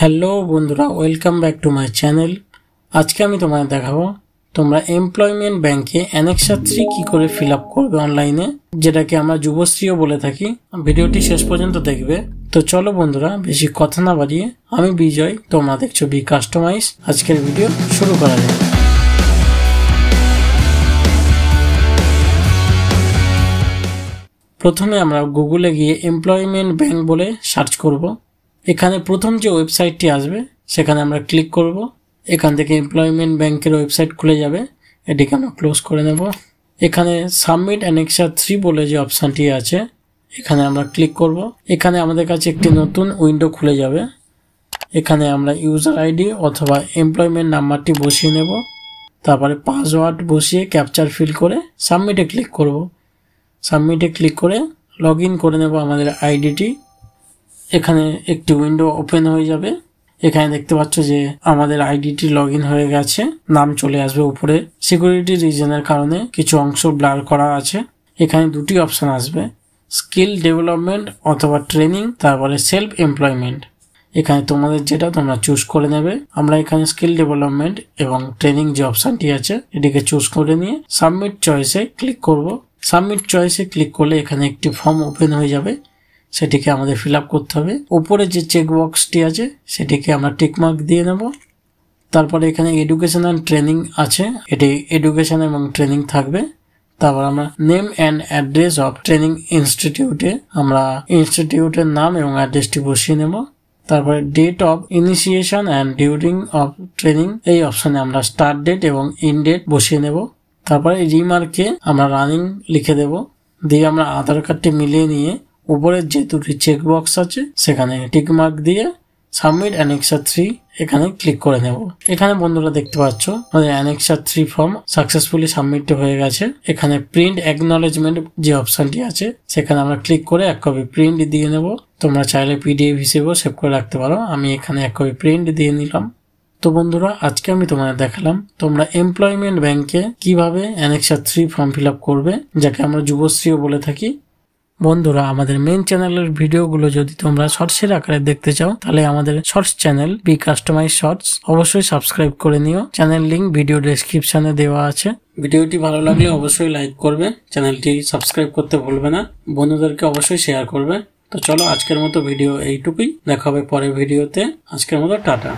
Hello বন্ধুরা, welcome back to my channel. আজকে আমি তোমাদের দেখাবো তোমরা এমপ্লয়মেন্ট ব্যাংকে অ্যানেক্সার 3 কি করে ফিল আপ করবে অনলাইনে, যেটাকে আমরা যুবশ্রীও বলে থাকি। ভিডিওটি শেষ পর্যন্ত দেখবে। তো চলো বন্ধুরা, বেশি কথা না বাড়িয়ে আমি বিজয়, তোমরা দেখছো বি কাস্টমাইজ। আজকের ভিডিও শুরু করা যাক। প্রথমে আমরা গুগলে গিয়ে এমপ্লয়মেন্ট ব্যাংক বলে সার্চ করব। এখানে প্রথম যে ওয়েবসাইটটি আসবে সেখানে আমরা ক্লিক করব। এখান থেকে এমপ্লয়মেন্ট ব্যাংকের ওয়েবসাইট খুলে যাবে। এটিকে আমরা ক্লোজ করে নেব। এখানে সাবমিট অ্যানেক্সার 3 বলে যে অপশানটি আছে এখানে আমরা ক্লিক করব। এখানে আমাদের কাছে একটি নতুন উইন্ডো খুলে যাবে। এখানে আমরা ইউজার আইডি অথবা এমপ্লয়মেন্ট নাম্বারটি বসিয়ে নেব। তারপরে পাসওয়ার্ড বসিয়ে ক্যাপচার ফিল করে সাবমিটে ক্লিক করব। সাবমিটে ক্লিক করে লগ ইন করে নেব আমাদের আইডিটি। এখানে একটি উইন্ডো ওপেন হয়ে যাবে। এখানে দেখতে পাচ্ছ যে আমাদের আইডিটি লগ ইন হয়ে গেছে, নাম চলে আসবে উপরে। সিকিউরিটি রিজনের কারণে কিছু অংশ ব্লার করা আছে। এখানে দুটি অপশন আসবে, স্কিল ডেভেলপমেন্ট অথবা ট্রেনিং, তারপরে সেলফ এমপ্লয়মেন্ট। এখানে তোমাদের যেটা তোমরা চুজ করে নেবে। আমরা এখানে স্কিল ডেভেলপমেন্ট এবং ট্রেনিং যে অপশনটি আছে এটিকে চুজ করে নিয়ে সাবমিট চয়েসে ক্লিক করব। সাবমিট চয়েসে ক্লিক করলে এখানে একটি ফর্ম ওপেন হয়ে যাবে, সেটিকে আমাদের ফিল আপ করতে হবে। উপরে যে চেক বক্সটি আছে সেটিকে আমরা টিকমার্ক দিয়ে নেব। তারপরে এখানে এডুকেশন অ্যান্ড ট্রেনিং আছে, এটি এডুকেশন এবং ট্রেনিং থাকবে। তারপর আমরা name and address of training ইনস্টিটিউটে আমরা ইনস্টিটিউটের নাম এবং অ্যাড্রেসটি বসিয়ে নেব। তারপরে date of initiation and during of training, এই অপশনে আমরা স্টার্ট ডেট এবং ইন্ড ডেট বসিয়ে নেব। তারপরে রিমার্কে আমরা রানিং লিখে দেব। দিয়ে আমরা আধার কার্ডটি মিলিয়ে নিয়ে উপরের যে দুটি চেক বক্স আছে সেখানে টিক মার্ক দিয়ে সাবমিট অ্যানেক্সার 3 এখানে ক্লিক করে নেব। এখানে বন্ধুরা দেখতে পাচ্ছ আমাদের অ্যানেক্সার 3 ফর্ম সাকসেসফুলি সাবমিট হয়ে গেছে। এখানে প্রিন্ট অ্যাকনলেজমেন্ট যে অপশনটি আছে সেখানে আমরা ক্লিক করে এক কপি প্রিন্ট দিয়ে নেব। তোমরা চাইলে পিডিএফ হিসেবেও সেভ করে রাখতে পারো। আমি এখানে এক কপি প্রিন্ট দিয়ে নিলাম। তো বন্ধুরা, আজকে আমি তোমাদের দেখালাম তোমরা এমপ্লয়মেন্ট ব্যাংকে কিভাবে অ্যানেক্সার 3 ফর্ম ফিল আপ করবে, যাকে আমরা যুবশ্রীও বলে থাকি। বন্ধুরা, আমাদের মেন চ্যানেলের ভিডিওগুলো যদি তোমরা শর্টসের আকারে দেখতে চাও তাহলে আমাদের shorts channel be customize shorts অবশ্যই সাবস্ক্রাইব করে নিও। চ্যানেল লিংক ভিডিও ডেসক্রিপশনে দেওয়া আছে। ভিডিওটি ভালো লাগলে অবশ্যই লাইক করবে, চ্যানেলটি সাবস্ক্রাইব করতে ভুলবে না, বন্ধুদেরকে অবশ্যই শেয়ার করবে। তো চলো, আজকের মতো ভিডিও এইটুকুই। দেখা হবে পরের ভিডিওতে। আজকের মতো টাটা।